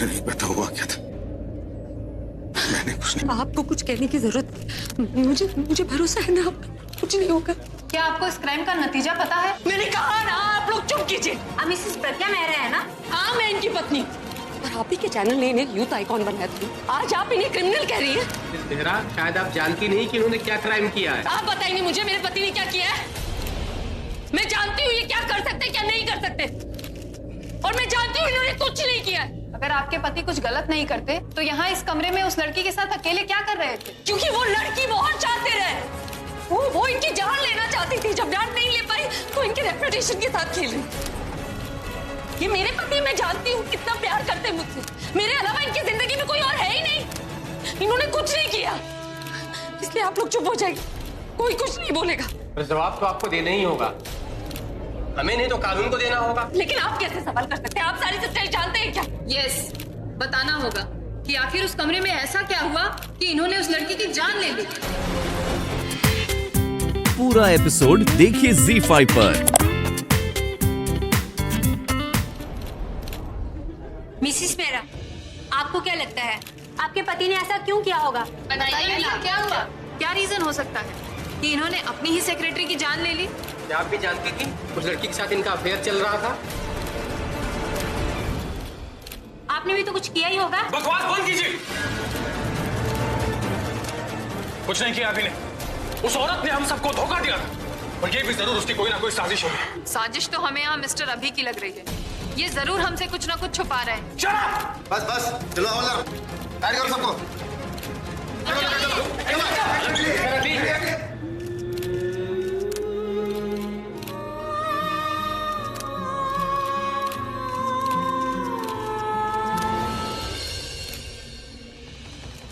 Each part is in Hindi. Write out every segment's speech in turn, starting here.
मुझे नहीं पता हुआ क्या था। मैंने कुछ नहीं। आपको कुछ कहने की जरूरत, मुझे भरोसा है ना, आप कुछ नहीं होगा। क्या आपको इस क्राइम का नतीजा पता है? मैंने कहा ना, आप लोग चुप कीजिए। आप मिसेस प्रज्ञा मेहरा है ना? हाँ, मैं इनकी पत्नी। और आप ही के चैनल ने इन्हें यूथ आइकॉन बनाया था, आज आप इन्हें क्रिमिनल कह रही हैं। मेहरा, शायद आप जानती नहीं कि इन्होंने क्या क्राइम किया है। आप बताइए मुझे, मेरे पति ने क्या किया है? मैं जानती हूँ ये क्या कर सकते क्या नहीं कर सकते, और मैं जानती हूँ इन्होंने कुछ नहीं किया है। अगर आपके पति कुछ गलत नहीं करते तो यहाँ इस कमरे में उस लड़की के साथ अकेले क्या कर रहे थे? क्योंकि वो लड़की बहुत चाहते रहे। वो इनकी जान लेना चाहती थी। जब जान नहीं ले पाई तो इनके रेपुटेशन के साथ खेल रही। ये मेरे पति, मैं जानती हूँ कितना प्यार करते हैं मुझसे। मेरे अलावा इनकी जिंदगी में कोई और है ही नहीं। इन्होंने कुछ नहीं किया, इसलिए आप लोग चुप हो जाइए, कोई कुछ नहीं बोलेगा। तो जवाब तो आपको देना ही होगा, हमें नहीं तो कानून को देना होगा। लेकिन आप कैसे सवाल कर सकते हैं? आप सारी सच्चाई जानते हैं क्या? यस, बताना होगा कि आखिर उस कमरे में ऐसा क्या हुआ कि इन्होंने उस लड़की की जान ले ली। पूरा एपिसोड देखिए ZEE5 पर। मिसेस मेहरा, आपको क्या लगता है आपके पति ने ऐसा क्यों किया होगा? बताइए ना, क्या हुआ? क्या रीजन हो सकता है कि इन्होंने अपनी ही सेक्रेटरी की जान ले ली? क्या आप भी जानती थी उस लड़की के साथ इनका अफेयर चल रहा था? आपने भी तो कुछ किया ही होगा। बकवास बंद कीजिए। कुछ नहीं किया अभी ने। उस औरत ने हम सबको धोखा दिया था, और ये भी जरूर उसकी कोई ना कोई साजिश होगी। साजिश तो हमें यहाँ मिस्टर अभी की लग रही है। ये जरूर हमसे कुछ ना कुछ छुपा रहे हैं। Shut up! बस चलो ऐड करो सबको।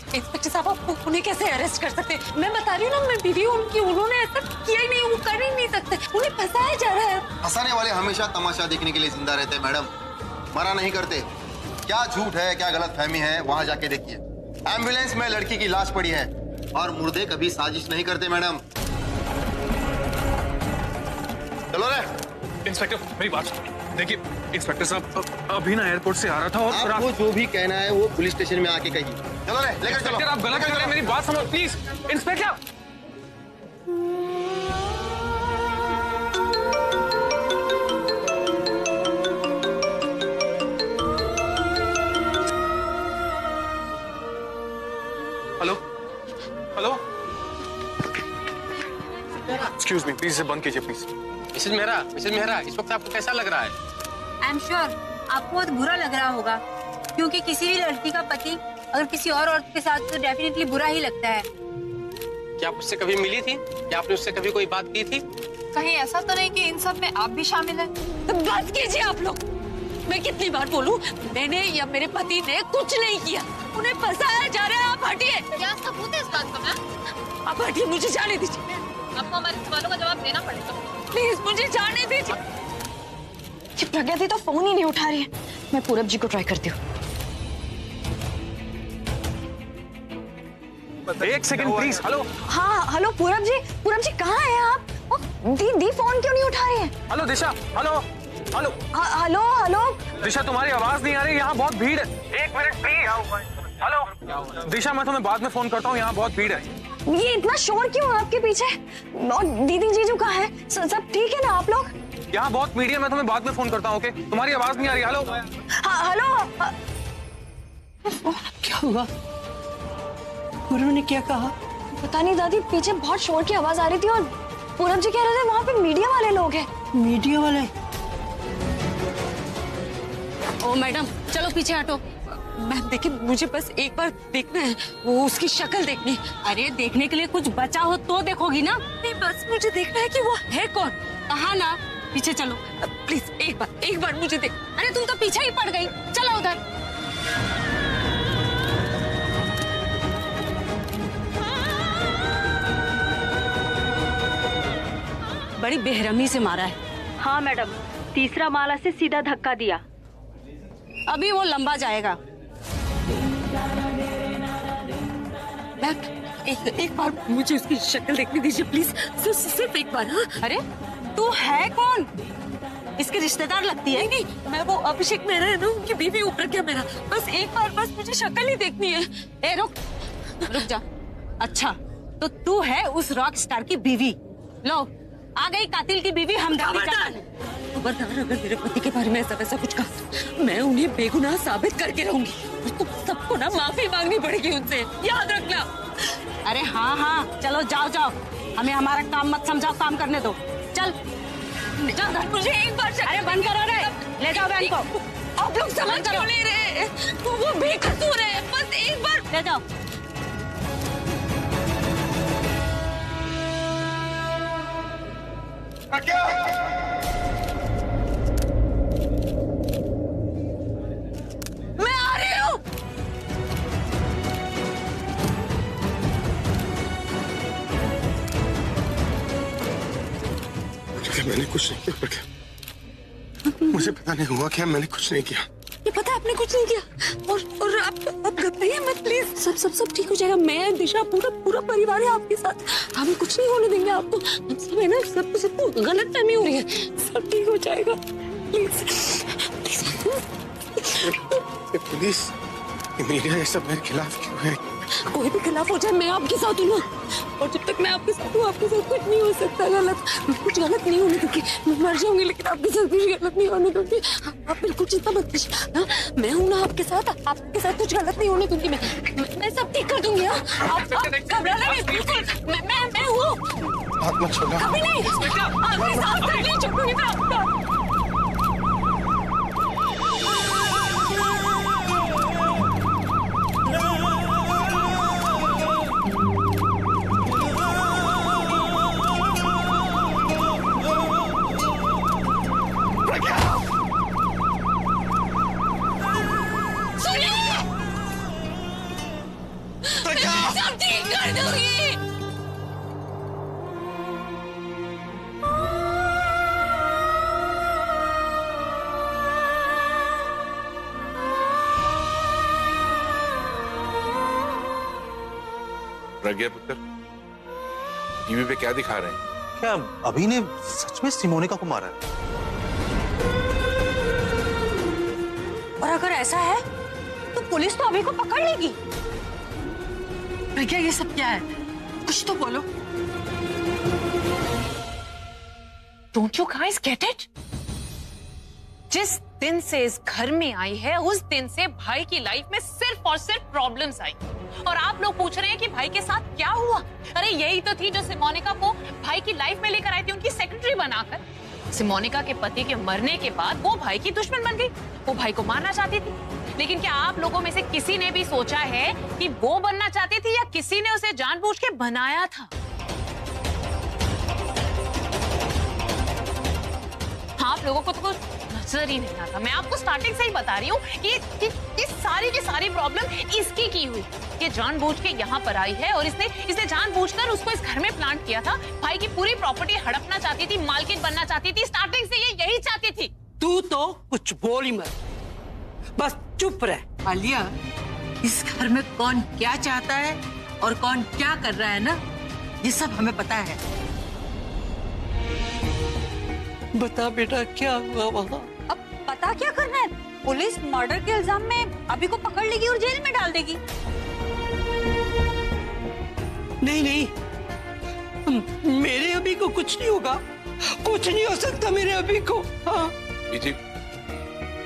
इंस्पेक्टर साहब, आप उन्हें कैसे अरेस्ट कर सकते हैं? मैं बता रही हूँ ना, मैं बीवी हूँ उनकी, उन्होंने ऐसा किया ही नहीं, वो कर ही नहीं सकते। उन्हें फंसाया जा रहा है। हंसाने वाले हमेशा तमाशा देखने के लिए जिंदा रहते हैं मैडम, मरा नहीं करते। क्या झूठ है, क्या गलत फहमी है, वहाँ जाके देखिए। एम्बुलेंस में लड़की की लाश पड़ी है, और मुर्दे कभी साजिश नहीं करते मैडम। चलो रे। इंस्पेक्टर मेरी बात सुनिए। देखिए इंस्पेक्टर साहब, अभी ना एयरपोर्ट से आ रहा था, और आपको जो भी कहना है वो पुलिस स्टेशन में आके कहिए। चलो रे, लेकर चलो। आप गलत कर रहे हैं, मेरी बात सुनो please. Inspector hello hello, excuse me, please इसे बंद कीजिए प्लीज। मिसेज मेहरा, इस वक्त आपको कैसा लग रहा है? आई एम श्योर आपको बहुत बुरा लग रहा होगा, क्योंकि किसी भी लड़की का पति अगर किसी और औरत के साथ तो डेफिनेटली बुरा ही लगता है। क्या आप उससे कभी मिली थी? क्या आपने उससे कभी कोई बात की थी? कहीं ऐसा तो नहीं कि इन सब में आप भी शामिल हैं? तो बस कीजिए आप लोग। मैं कितनी बार बोलूं, मैंने या मेरे पति ने कुछ नहीं किया, उन्हें फंसाया जा रहा है। आप हटिए। क्या सबूत है इस बात का? मैम, आप हटिए, मुझे जाने दीजिए। आपको हमारे सवालों का जवाब देना पड़ेगा। प्लीज मुझे जाने दीजिए। ये प्रज्ञा दी तो फोन ही नहीं उठा रही है। मैं पूरब जी को ट्राई करती हूँ। एक सेकंड प्लीज। हेलो हाँ हेलो पूरब जी कहाँ हैं आप? दी फोन क्यों नहीं उठा रही है? हेलो दिशा, हेलो हेलो हेलो दिशा, तुम्हारी आवाज नहीं आ रही, यहाँ बहुत भीड़ है। एक मिनट प्लीज। हेलो दिशा, मैं तुम्हें बाद में फोन करता हूँ, यहाँ बहुत भीड़ है। ये इतना शोर क्यों है आपके पीछे? और दीदी जीजू कहाँ है? सब ठीक है ना आप लोग? यहाँ बहुत भीड़ है, मैं तुम्हें बाद में फोन करता हूँ। ओके, तुम्हारी आवाज नहीं आ रही। हेलो हाँ हेलो। क्या हुआ? उन्होंने क्या कहा? पता नहीं दादी, पीछे बहुत शोर की आवाज आ रही थी, और पूरब जी कह रहे थे वहाँ पे मीडिया वाले लोग हैं। मीडिया वाले? ओ मैडम, चलो पीछे हटो। मैम देखिए, मुझे बस एक बार देखना है, वो उसकी शक्ल देखनी। अरे देखने के लिए कुछ बचा हो तो देखोगी ना। नहीं, बस मुझे देखना है कि वो है कौन। कहा ना, पीछे चलो प्लीज, एक बार मुझे देख। अरे तुम तो पीछे ही पड़ गई, चलो उधर। बड़ी बेरहमी से मारा है। हाँ मैडम, तीसरा माला से सीधा धक्का दिया। अभी वो लंबा जाएगा। मैम एक बार मुझे उसकी शक्ल देखने दीजिए प्लीज, सिर्फ एक बार। हाँ? अरे तू है कौन? इसके रिश्तेदार लगती है। नहीं, मैं वो अभिषेक मेरा है ना, उनकी बीवी ऊपर क्या मेरा। बस एक बार बस मुझे शक्ल ही देखनी है। ए रुक जा। अच्छा तो तू है उस रॉक स्टार की बीवी। लो आ गई कातिल की बीवी हमदर्दी करने। खबरदार अगर मेरे पति के बारे में ऐसा वैसा कुछ कहा, मैं उन्हें बेगुनाह साबित करके रहूंगी। और तुम सबको ना माफी मांगनी पड़ेगी उनसे, याद रखना। अरे हाँ चलो जाओ, हमें हमारा काम मत समझाओ, काम करने दो। चल मुझे एक बार अरे बंद करो रे, ले जाओ बहन को। आप लोग समझ क्यों नहीं रहे? वो बेकसूर है, बस एक बार ले जाओ। मैं आ रही हूँ। मैंने कुछ नहीं किया प्रज्ञा, मुझे पता नहीं हुआ क्या, मैंने कुछ नहीं किया। ये पता है आपने कुछ नहीं किया। और आप घबराइए मत प्लीज, सब ठीक हो जाएगा। मैं दिशा पूरा परिवार है आपके साथ। हम कुछ नहीं होने देंगे आपको। हम सब है ना, सबको गलतफहमी हो रही है, सब ठीक हो जाएगा। प्लीज पुलिस मीडिया ये सब मेरे खिलाफ क्यों है? कोई भी खिलाफ हो जाए, मैं आपके साथ हूँ ना। और जब तक मैं आपके साथ हूँ, आपके साथ कुछ नहीं हो सकता गलत। कुछ गलत नहीं होने दूंगी। मैं मर जाऊंगी लेकिन आपके साथ कुछ गलत नहीं होने दूंगी। आप बिल्कुल चिंता मत कीजिए। मैं हूँ ना आपके साथ कुछ गलत नहीं होने दूंगी। मैं सब ठीक कर दूंगी। आप घबराना नहीं, बिल्कुल मैं हूँ। हाथ मत छोड़ना। कभी नहीं, आपके साथ नहीं छोड़ूंगी मैं आपका। सब ठीक कर दूंगी। प्रज्ञा पुत्र, टीवी पे क्या दिखा रहे हैं? क्या अभी ने सच में सिमोनिका को मारा है? और अगर ऐसा है तो पुलिस तो अभी को पकड़ लेगी। प्रज्ञा ये सब क्या है? कुछ तो बोलो। Don't you guys get it? जिस दिन से इस घर में आई है, उस दिन से भाई की लाइफ में सिर्फ और सिर्फ प्रॉब्लम्स आई। और आप लोग पूछ रहे हैं कि भाई के साथ क्या हुआ? अरे यही तो थी जो सिमोनिका को भाई की लाइफ में लेकर आई थी, उनकी सेक्रेटरी बनाकर। सिमोनिका के पति के मरने के बाद वो भाई की दुश्मन बन गई। वो भाई को मारना चाहती थी। लेकिन क्या आप लोगों में से किसी ने भी सोचा है कि वो बनना चाहती थी या किसी ने उसे जानबूझ के बनाया था? आप लोगों को तो कुछ नजर ही नहीं आता। मैं आपको स्टार्टिंग से ही बता रही हूँ कि सारी की सारी प्रॉब्लम इसकी की हुई। ये जानबूझ के यहाँ पर आई है और इसने जानबूझकर उसको इस घर में प्लांट किया था। भाई की पूरी प्रॉपर्टी हड़पना चाहती थी, मालकिन बनना चाहती थी। स्टार्टिंग से ये यही चाहती थी। तू तो कुछ बोल ही मत, बस चुप रह। आलिया, इस घर में कौन क्या चाहता है और कौन क्या कर रहा है ना, ये सब हमें पता है। बता बेटा क्या हुआ वहाँ? अब पता क्या करना है? पुलिस मर्डर के इल्जाम में अभी को पकड़ लेगी और जेल में डाल देगी। नहीं, मेरे अभी को कुछ नहीं होगा, कुछ नहीं हो सकता मेरे अभी को। हाँ जी,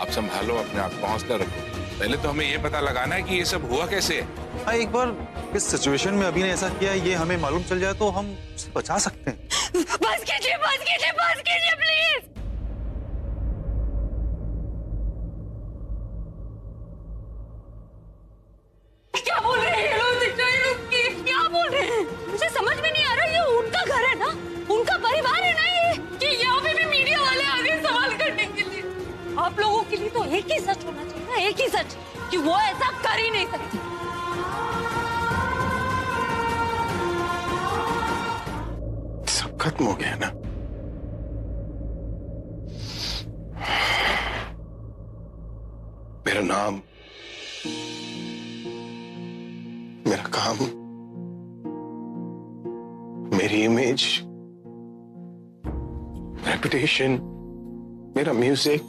आप संभालो अपने आप को, हौसला रखो। पहले तो हमें ये पता लगाना है कि ये सब हुआ कैसे है। हाँ, एक बार इस सिचुएशन में अभी ने ऐसा किया है, ये हमें मालूम चल जाए तो हम उसे बचा सकते हैं। बस कीजिए प्लीज। क्या बोल रहे हैं ये लोग? क्या बोल रहे हैं? मुझे समझ में नहीं आ रहा। ये उनका घर है ना, उनका परिवार है ना ये, कि यहाँ पे भी मीडिया वाले आ गए सवाल करने के लिए। आप लोगों के लिए तो एक ही सच होना चाहिए ना, एक ही सच, कि वो ऐसा कर ही नहीं सकती। सब खत्म हो गया ना। मेरा नाम, मेरा काम, मेरी इमेज, रेपुटेशन, मेरा म्यूजिक,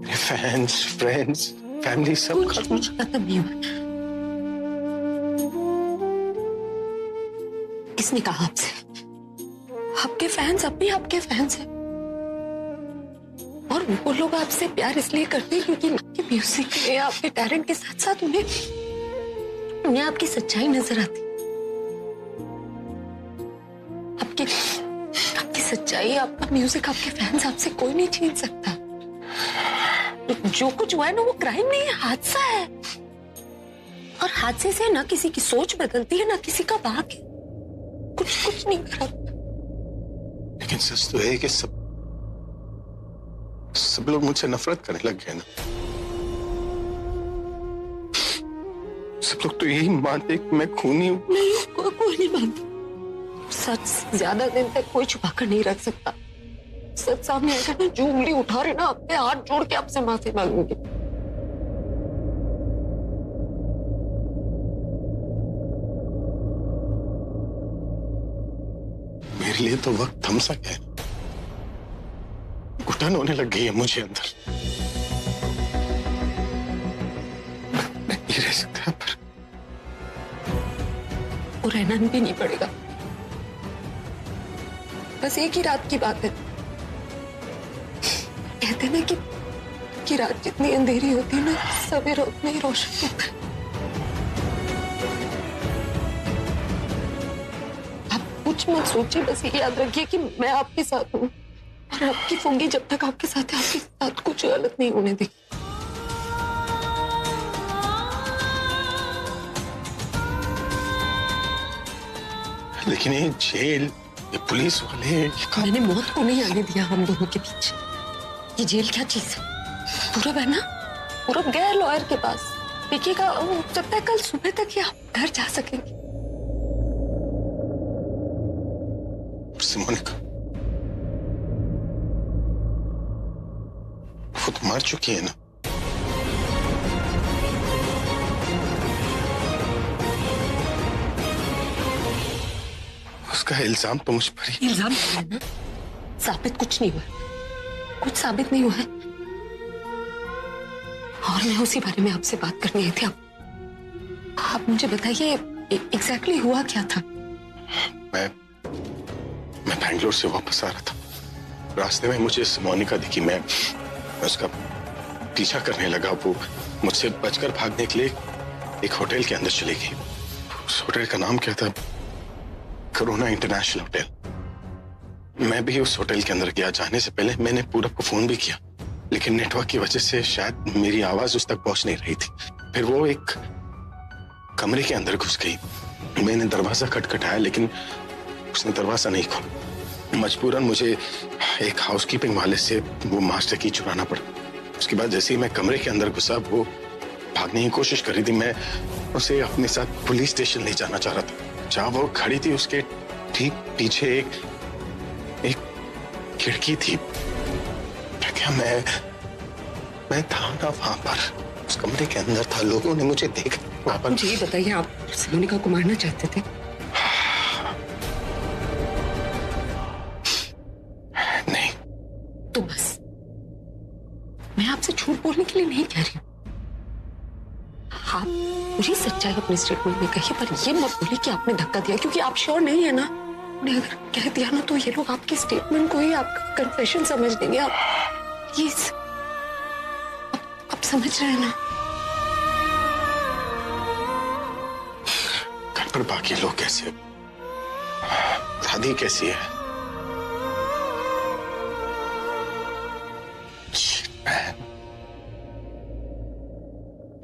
मेरे फैंस, फ्रेंड्स, फैमिली सब कुछ खत्म नहीं हुआ। किसने कहा आपसे? आपके फैंस अब भी आपके फैंस हैं और वो लोग आपसे प्यार इसलिए करते हैं क्योंकि आपके म्यूजिक में, आपके टैलेंट के साथ साथ उन्हें आपकी सच्चाई नजर आती। आपकी सच्चाई, आपका म्यूजिक, आपके फैंस आपसे कोई नहीं छीन सकता। जो कुछ हुआ है ना, वो क्राइम नहीं है, हादसा है। और हादसे से ना किसी की सोच बदलती है, ना किसी का भाग है। कुछ नहीं करा। लेकिन सच तो है कि सब लोग मुझसे नफरत करने लग गए ना। सब लोग तो यही मानते कि मैं खूनी हूं। नहीं, कोई नहीं मानता। सच ज्यादा दिन तक कोई छुपा कर नहीं रख सकता। सच सामने आएगा ना, जो उंगली उठा रहे ना, अपने हाथ जोड़ के आपसे माफी मांगूंगी। मेरे लिए तो वक्त थम सा गया है। घुटन होने लग गई है मुझे अंदर। नहीं रह सकता पर वो रहना भी नहीं पड़ेगा। बस एक ही रात की बात है। कहते ना कि रात जितनी अंधेरी होती है ना, सवेरा उतना ही रोशन होता है। आप कुछ मत सोचिए, बस ये याद रखिए कि मैं आपके साथ हूँ और आपकी फूंगी जब तक आपके साथ है, आपके साथ कुछ गलत नहीं होने देगी। लेकिन ये जेल, ये पुलिस वाले, मैंने मौत को नहीं आने दिया हम दोनों के बीच। ये जेल क्या चीज है? पूरब है ना, पूरब गया लॉयर के पास। देखिएगा, हो सकता है कल सुबह तक ही आप घर जा सकेंगे। मोनिका, वो तो मर चुकी है ना। उसका इल्जाम तो मुझ पर ही। इल्जाम है ना, साबित कुछ नहीं हुआ, कुछ साबित नहीं हुआ है। और मैं उसी बारे में आपसे बात करनी आई थी। आप मुझे बताइए एग्जैक्टली हुआ क्या था? मैं बैंगलोर से वापस आ रहा था। रास्ते में मुझे मोनिका दिखी। मैं उसका पीछा करने लगा। वो मुझसे बचकर भागने के लिए एक होटल के अंदर चली गई। उस होटल का नाम क्या था? Corona international hotel. मैं भी उस होटल के अंदर गया। जाने से पहले मैंने पूरब को फोन भी किया, लेकिन नेटवर्क की वजह से शायद मेरी आवाज उस तक पहुंच नहीं रही थी। फिर वो एक कमरे के अंदर घुस गई। मैंने दरवाजा खटखटाया, लेकिन उसने दरवाजा नहीं खोला। मजबूरन मुझे एक हाउसकीपिंग वाले से वो मास्टर की चुराना पड़ा। उसके बाद जैसे ही मैं कमरे के अंदर घुसा, वो भागने की कोशिश कर रही थी। मैं उसे अपने साथ पुलिस स्टेशन ले जाना चाह रहा था। जहां वो खड़ी थी उसके ठीक पीछे एक खिड़की थी। क्या मैं था ना वहां पर, उस कमरे के अंदर था। लोगों ने मुझे देखा वहां पर। मुझे ये बताइए, आप मोनिका को मारना चाहते थे? नहीं। तो बस मैं आपसे झूठ बोलने के लिए नहीं कह रही हूँ। आप पूरी सच्चाई अपने स्टेटमेंट में कहिए, पर ये मत बोलिए कि आपने धक्का दिया, क्योंकि आप श्योर नहीं है ना। उन्हें अगर कह दिया ना, तो ये लोग आपके स्टेटमेंट को ही आपका कन्फेशन समझ लेंगे। आप प्लीज, आप समझ रहे हैं ना? घर पर बाकी लोग कैसे? दादी कैसी है?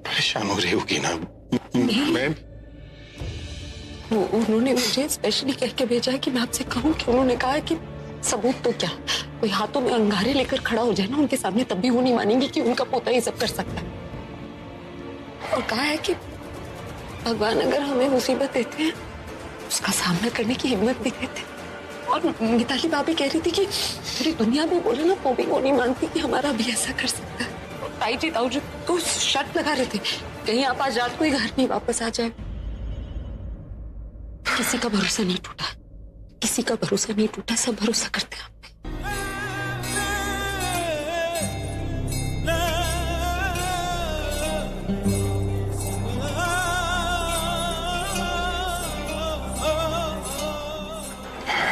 परेशान हो रही होगी ना? मैं उन्होंने मुझे स्पेशली कह के भेजा है कि मैं आपसे कहूं कि उन्होंने कहा है कि सबूत तो क्या, कोई हाथों में अंगारे लेकर खड़ा हो जाए ना उनके सामने, तब भी वो नहीं मानेंगी कि उनका पोता ये सब कर सकता है। और कहा है कि भगवान अगर हमें मुसीबत देते हैं, उसका सामना करने की हिम्मत भी देते। और मिताली भाभी कह रही थी कि पूरी दुनिया भी बोले ना, वो भी वो नहीं मानती कि हमारा भी ऐसा कर सकता है। ताई जी ताऊ जी तो शर्त लगा रहे थे, कहीं आप आज रात को ही घर नहीं वापस आ जाए। किसी का भरोसा नहीं टूटा, किसी का भरोसा नहीं टूटा, सब भरोसा करते हैं आप पे।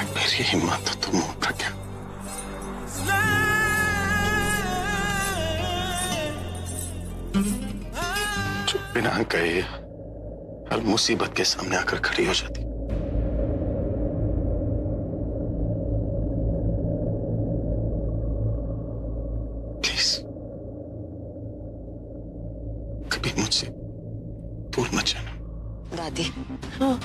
मेरी हिम्मत तो तुम हो प्रज्ञा। जो बिना कहे हर मुसीबत के सामने आकर खड़ी हो जाती। प्लीज कभी मुझसे दूर मत जाना। दादी,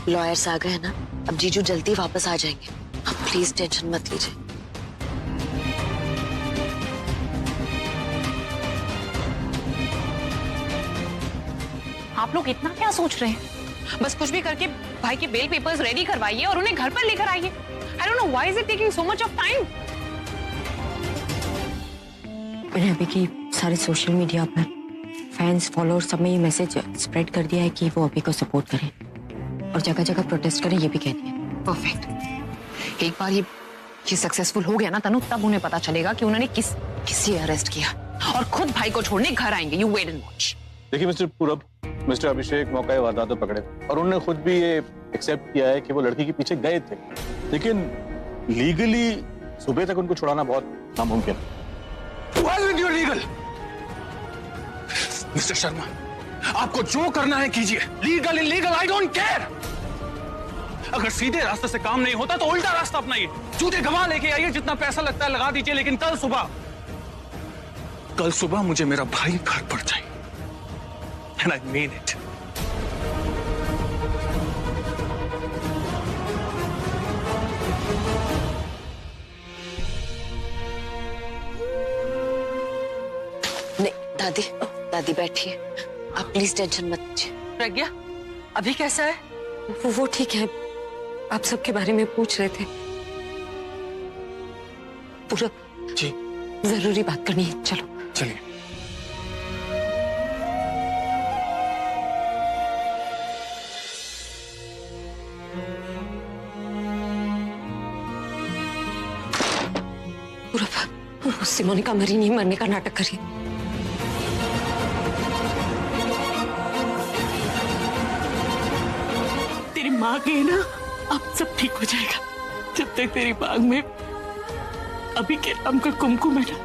लॉयर्स आ गए हैं ना, अब जीजू जल्दी वापस आ जाएंगे। आप प्लीज टेंशन मत लीजिए। आप लोग इतना क्या सोच रहे हैं? बस कुछ भी करके भाई के बेल पेपर्स रेडी करवाइए और उन्हें घर पर लेकर आइए। I don't know why is it taking so much of time. मैंने अभी की सारे सोशल मीडिया पर फैंस फॉलोअर्स सब में ये मैसेज स्प्रेड कर दिया है कि वो अभी को सपोर्ट करें और जगह जगह प्रोटेस्ट करें, ये भी कह दिया। परफेक्ट। एक बार ये सक्सेसफुल हो गया ना तनु, तब उन्हें पता चलेगा कि उन्होंने किसी अरेस्ट किया और खुद भाई को छोड़ने घर आएंगे। You wait and watch. देखिए मिस्टर पूरब, मिस्टर अभिषेक मौका वारदात तो पकड़े और उन्होंने खुद भी ये एक्सेप्ट किया है कि वो लड़की के पीछे गए थे, लेकिन लीगली सुबह तक उनको छुड़ाना बहुत नामुमकिन है। लीगल मिस्टर शर्मा, आपको जो करना है कीजिए, legal illegal I don't care. अगर सीधे रास्ते से काम नहीं होता तो उल्टा रास्ता अपनाइए, झूठे गवाह लेके आइए, जितना पैसा लगता है लगा दीजिए, लेकिन कल सुबह मुझे मेरा भाई घर पर चाहिए। And I mean it. नहीं दादी बैठिए, आप प्लीज टेंशन मत लीजिए। प्रज्ञा अभी कैसा है? वो ठीक है, आप सबके बारे में पूछ रहे थे। पूरा जी जरूरी बात करनी है, चलो चलिए। सिमोनिका मरी नहीं, मरने का नाटक करिए। तेरी माँ के ना अब सब ठीक हो जाएगा। जब तक तेरी मांग में अभी के नाम का कुमकुम है ना,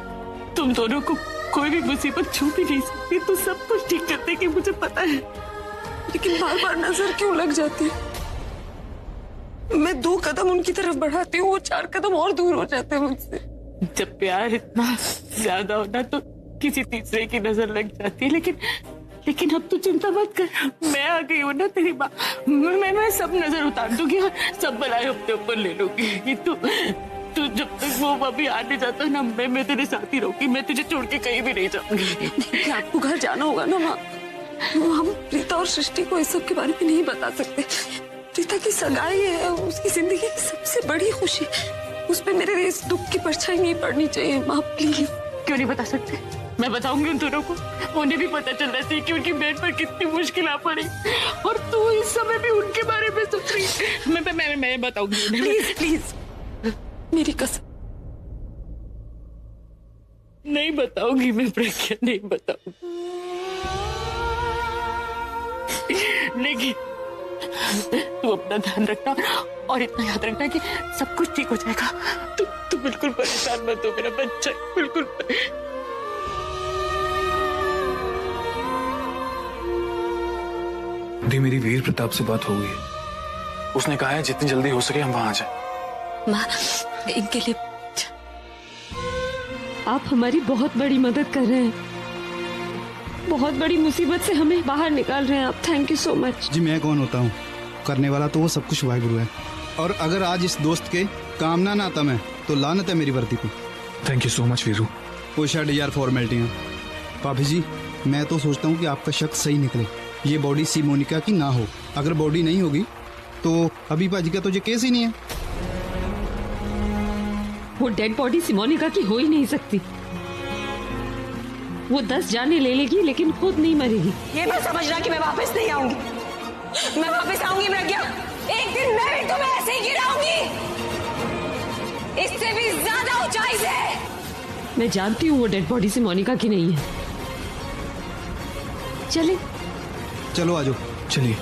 तुम दोनों को कोई भी मुसीबत छू भी नहीं सकती। तो सब कुछ ठीक कर देगी, मुझे पता है। लेकिन बार बार नजर क्यों लग जाती है? मैं 2 कदम उनकी तरफ बढ़ाती हूँ, वो 4 कदम और दूर हो जाते हैं मुझसे। जब प्यार इतना ज्यादा होना तो किसी तीसरे की नजर लग जाती है। लेकिन अब तू चिंता मत कर, मैं आ गई हूँ ना तेरी माँ। मैं सब नजर उतार दूंगी और सब बलाएं अपने ऊपर ले लूंगी। तू जब तक वो अभी आने जाता है ना, मैं तेरे साथ ही रहूंगी। मैं तुझे छोड़ के कहीं भी नहीं जाऊंगी। आपको घर जाना होगा ना माँ। हम प्रीता और सृष्टि को इस सब के बारे में नहीं बता सकते। प्रीता की सगाई है, उसकी जिंदगी की सबसे बड़ी खुशी, उस पे मेरे इस दुख की परछाई नहीं पड़नी चाहिए। माँ प्लीज। क्यों नहीं बता सकते? मैं बताऊंगी उन दोनों को। उन्हें भी पता चलना चाहिए कि उनकी बेट पर कितनी मुश्किल आ पड़ी, और तू इस समय भी उनके बारे में सोच रही है। मैं बताऊंगी उन्हें। प्लीज मेरी कसम। नहीं बताऊंगी मैं प्रज्ञा, नहीं बताऊंगी। लेकिन तू अपना ध्यान रखना और इतना याद रखना कि सब कुछ ठीक हो जाएगा। तू बिल्कुल परेशान मत हो मेरा बच्चा, बिल्कुल। दी, मेरी वीर प्रताप से बात हो गई है। उसने कहा है जितनी जल्दी हो सके हम वहां आ जाए। माँ इनके लिए आप हमारी बहुत बड़ी मदद कर रहे हैं, बहुत बड़ी मुसीबत से हमें बाहर निकाल रहे हैं आप। Thank you so much. जी मैं कौन होता हूँ, करने वाला तो वो सब कुछ वाहिगुरु है। और अगर आज इस दोस्त के काम ना आता मैं, तो लानत है मेरी वर्दी पे। Thank you so much Veeru. वो शायद यार फॉर्मेलिटियाँ। भाभी जी मैं तो सोचता हूँ कि आपका शक सही निकले, ये बॉडी सिमोनिका की ना हो। अगर बॉडी नहीं होगी तो अभी भाजी का तो ये केस ही नहीं है। वो डेड बॉडी सिमोनिका की हो ही नहीं सकती। वो 10 जाने ले लेगी लेकिन खुद नहीं मरेगी। ये मत समझना कि मैं वापस नहीं आऊंगी। मैं वापस आऊंगी प्रज्ञा, एक दिन मैं भी तुम्हें ऐसे ही गिराऊंगी, इससे भी ज्यादा ऊंचाई से। मैं जानती हूँ वो डेड बॉडी सिमोनिका की नहीं है। चले चलो आजो। चलिए।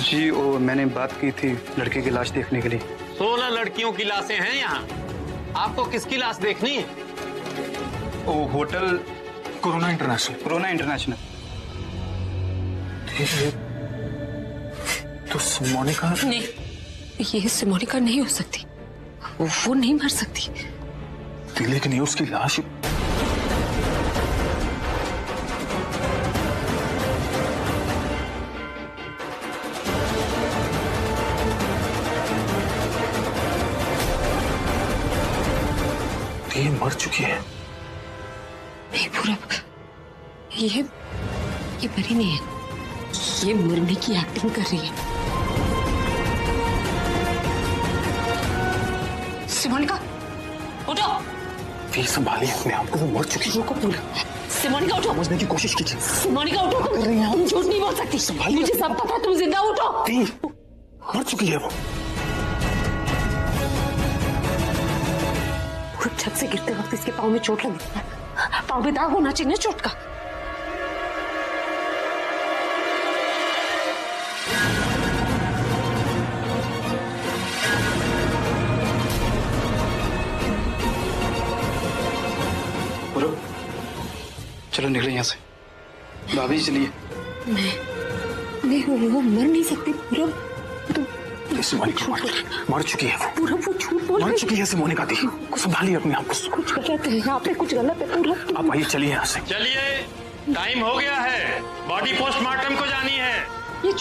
जी वो मैंने बात की थी लड़के की लाश देखने के लिए। 16 लड़कियों की लाशें हैं यहाँ। आपको किसकी लाश देखनी है? वो होटल कोरोना इंटरनेशनल। तो सिमोनिका नहीं, ये सिमोनिका नहीं हो सकती, वो नहीं मर सकती। लेकिन ये उसकी लाश। ये मर चुकी है। नहीं पूरब, ये मरी नहीं है, ये मरने की एक्टिंग कर रही है। सिमोनिका उठो। ये संभालिए अपने आप को, वो मर चुकी है। रुको पूरब, सिमोनिका उठो। समझने की कोशिश कीजिए। सिमोनिका उठो, तुम झूठ नहीं बोल सकती। संभालिए, मुझे सब पता है, तुम जिंदा उठो। मर चुकी है वो। पूरब छत से गिरते वक्त इसके पाँव में चोट लगी है, पाँव में दाग होना चाहिए चोट का। पूरब चलो निकले यहाँ से। भाभी चलिए। नहीं वो मर नहीं सकती पूरब। सिमोनिका मर चुकी है वो। पूरब वो झूठ बोल रही है। मर चुकी है सिमोनिका दी। संभालिए अपने आप को। कुछ गलत है यहाँ पे, कुछ गलत है पूरब। आप आइए, चलिए यहाँ से। चलिए, टाइम हो गया है, बॉडी पोस्टमार्टम को जानी है।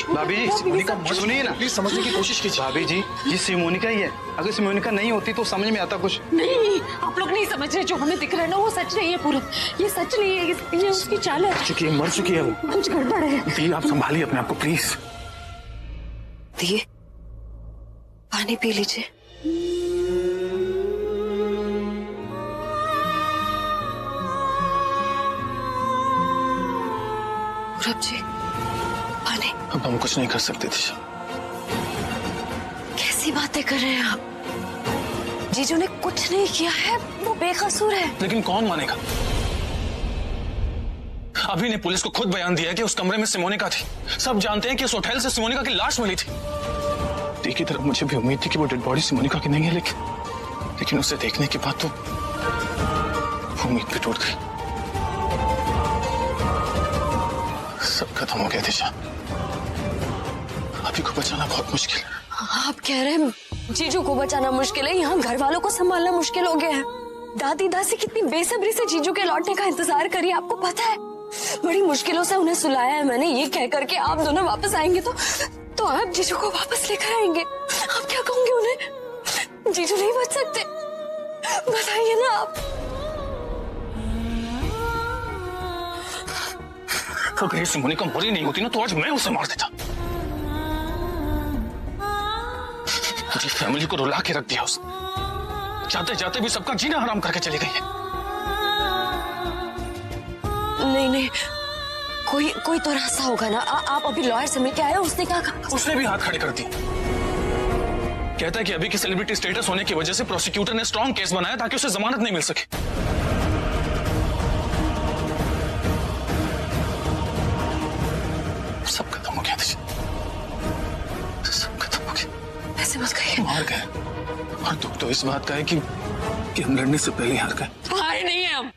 भाभी जी सिमोनिका सुनिए ना, प्लीज समझने की कोशिश कीजिए। भाभी जी ये सिमोनिका ही है, अगर सिमोनिका नहीं होती तो समझ में आता कुछ। नहीं, आप लोग नहीं समझ रहे, जो हमें दिख रहा है ना वो सच नहीं है पूरब। ये सच नहीं है, ये उसकी चाल है। मर चुकी है वो। कुछ गड़बड़ है। दी आप संभालिए अपने आप को प्लीज। दिए पानी पी लीजिए। पूरब जी पानी। अब हम कुछ नहीं कर सकते थे। कैसी बातें कर रहे हैं आप? जीजू ने कुछ नहीं किया है, वो बेकसूर है। लेकिन कौन मानेगा? अभी ने पुलिस को खुद बयान दिया कि उस कमरे में सिमोनिका थी। सब जानते हैं कि उस होटल से सिमोनिका की लाश मिली थी। की तरफ मुझे भी उम्मीद थी कि वो डेड बॉडी सिमोनिका की नहीं है, लेकिन उसे देखने के बाद तो उम्मीद भी टूट गई। सब खत्म हो गया दिशा। अभी को बचाना बहुत मुश्किल है। आप कह रहे हैं जीजू को बचाना मुश्किल है, यहाँ घर वालों को संभालना मुश्किल हो गया है। दादी दासी कितनी बेसब्री से जीजू के लौटने का इंतजार करी, आपको पता है। बड़ी मुश्किलों से उन्हें सुलाया है मैंने, ये कह करके आप दोनों वापस आएंगे तो आप जीजू को वापस लेकर आएंगे। आप क्या कहोगे उन्हें? जीजू नहीं बच सकते, बताइए ना आप। अगर सिमोनिका मरी नहीं होती ना तो आज मैं उसे मार देता। मुझे फैमिली को रुला के रख दिया उसने। जाते जाते भी सबका जीना हराम करके चली गई है। नहीं, कोई तो रास्ता होगा ना। आप अभी लॉयर से मिलके आए, उसने क्या कहा? उसने भी हाथ खड़े कर दिए। कहता है कि अभी की सेलिब्रिटी स्टेटस होने की वजह से प्रोसिक्यूटर ने स्ट्रॉन्ग केस बनाया ताकि उसे जमानत नहीं मिल सके। सब खत्म हो गया, सब खत्म हो गया। ऐसे मत कहिए। हार गए, और दुख तो इस बात का है कि हम लड़ने से पहले हार गए। हारे नहीं है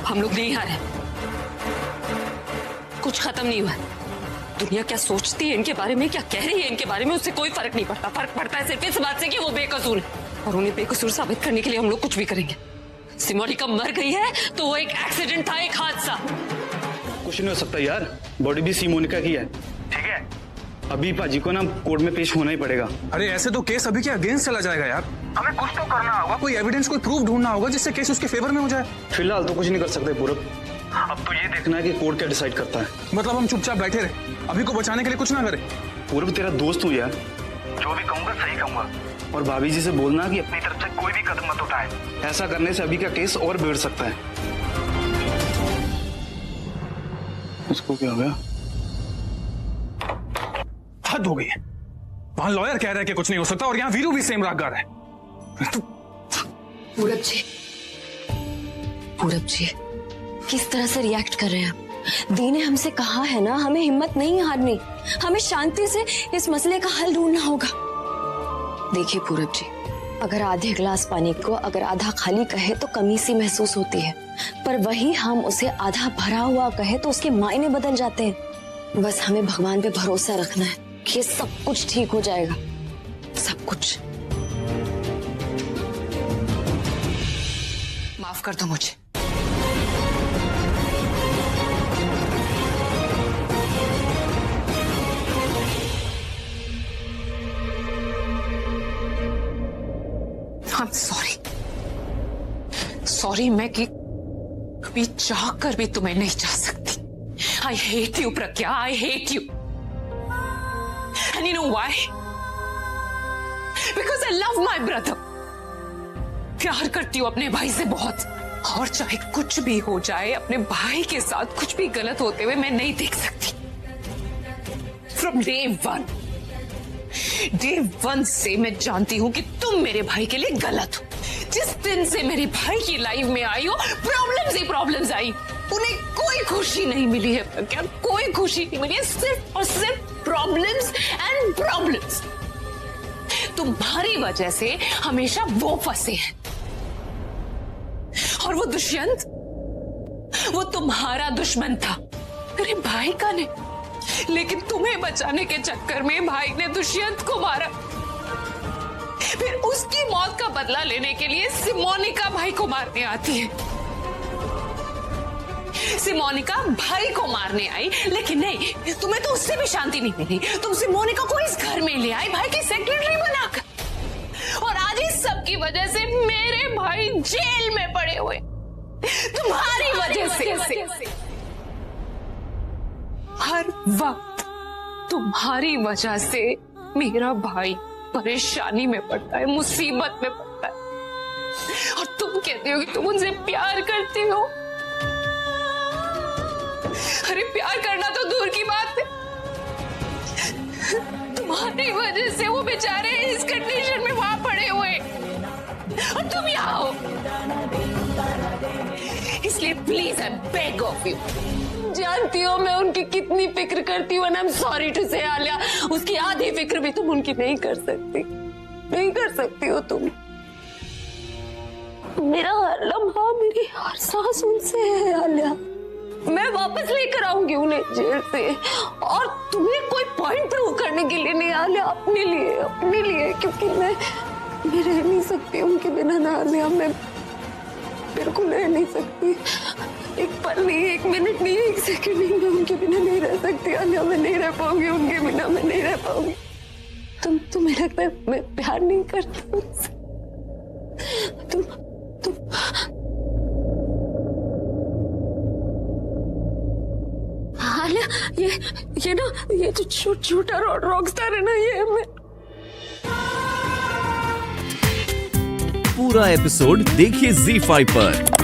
हम लोग नहीं हारे। कुछ खत्म नहीं हुआ। दुनिया क्या सोचती है इनके बारे में, क्या कह रही है इनके बारे में, उससे कोई फर्क नहीं पड़ता। फर्क पड़ता है सिर्फ इस बात से कि वो बेकसूर है, और उन्हें बेकसूर साबित करने के लिए हम लोग कुछ भी करेंगे। सिमोनिका मर गई है तो वो एक एक्सीडेंट था, एक हादसा। कुछ नहीं हो सकता यार, बॉडी भी सिमोनिका की है। ठीक है, अभी पाजी को ना कोर्ट में पेश होना ही पड़ेगा। अरे ऐसे तो केस अभी के अगेंस्ट चला जाएगा यार। हमें कुछ तो करना होगा, कोई एविडेंस, कोई प्रूफ ढूंढना होगा जिससे केस उसके फेवर में हो जाए। फिलहाल तो कुछ नहीं कर सकते पूरब, अब तो ये देखना है कि कोर्ट क्या डिसाइड करता है। मतलब हम चुपचाप बैठे रहे, अभी को बचाने के लिए कुछ ना करें? पूरब तेरा दोस्त हूँ यार, जो भी कहूँगा सही कहूँगा। और भाभी जी से बोलना कि अपनी तरफ से कोई भी कदम मत उठाए। ऐसा करने से अभी का केस और बिगड़ सकता है। इसको क्या हो गया? हद हो गई है। वहां लॉयर कह रहा है कि कुछ नहीं हो सकता और यहाँ वीरू भी सेम राग गा रहा है। पूरब जी किस तरह से रिएक्ट कर रहे हैं आप? दी ने हमसे कहा है ना, हमें हिम्मत नहीं हारनी, हमें शांति से इस मसले का हल ढूंढना होगा। देखिए पूरब जी, अगर आधे गिलास पानी को अगर आधा खाली कहे तो कमी सी महसूस होती है, पर वही हम उसे आधा भरा हुआ कहे तो उसके मायने बदल जाते हैं। बस हमें भगवान पे भरोसा रखना है कि सब कुछ ठीक हो जाएगा, सब कुछ। माफ कर दो मुझे। I'm sorry मैं कि कभी चाह कर भी तुम्हें नहीं चाह सकती। I hate you Pragya, I hate you. And you know why? Because I love my brother. प्यार करती हूँ अपने भाई से बहुत, और चाहे कुछ भी हो जाए अपने भाई के साथ कुछ भी गलत होते हुए मैं नहीं देख सकती। From day one से मैं जानती हूँ कि तुम मेरे भाई के लिए गलत हो। जिस दिन से मेरे भाई की लाइफ में आई हो, प्रॉब्लम्स ही प्रॉब्लम्स आई। उन्हें कोई खुशी नहीं मिली है प्रज्ञा, कोई खुशी नहीं मिली है, सिर्फ और सिर्फ प्रॉब्लम्स एंड प्रॉब्लम्स। तुम्हारी वजह से हमेशा वो फंसे हैं, और वो दुष्यंत, वो तुम्हारा दुश्मन था, मेरे भाई का नहीं। लेकिन तुम्हें बचाने के चक्कर में भाई ने दुष्यंत को मारा। फिर उसकी मौत का बदला लेने के लिए सिमोनिका भाई को मारने आती है। सिमोनिका भाई को मारने आई, लेकिन नहीं, तुम्हें तो उससे भी शांति नहीं मिली। तुम सिमोनिका को इस घर में ले आई भाई की सेक्रेटरी बनाकर, और आज इस सब की वजह से मेरे भाई जेल में पड़े हुए, तुम्हारी वजह से। हर वक्त तुम्हारी वजह से मेरा भाई परेशानी में पड़ता है, मुसीबत में पड़ता है, और तुम कहते हो कि तुम उनसे प्यार करती हो। अरे प्यार करना तो दूर की बात है, तुम्हारी वजह से वो बेचारे इस कंडीशन में वहां पड़े हुए, और तुम यहाँ हो। इसलिए please I beg of you, जानती हो मैं उनकी कितनी फिक्र करती हूँ। आई एम सॉरी टू से आलिया, उसकी आधी फिक्र भी तुम उनकी नहीं कर सकती, नहीं कर सकती हो तुम। मेरा हर लम्हा, मेरी हर सांस उनसे है आलिया। मैं वापस लेकर आऊंगी उन्हें जेल से, और तुम्हें कोई पॉइंट प्रूव करने के लिए नहीं आलिया, अपने लिए, क्योंकि मैं रह नहीं सकती उनके बिना ना आलिया। मैं बिल्कुल रह नहीं सकती, एक पल नहीं, एक मिनट नहीं, एक सेकंड नहीं, मैं उनके बिना नहीं रह सकती आलिया। मैं नहीं रह पाऊंगी उनके बिना, मैं नहीं रह पाऊंगी। तुम्हें लगता है मैं प्यार नहीं करती उनसे? तुम आलिया, ये ना, ये जो झूठा रॉकस्टार है ना, ये मैं। पूरा एपिसोड देखिए ZEE5 पर।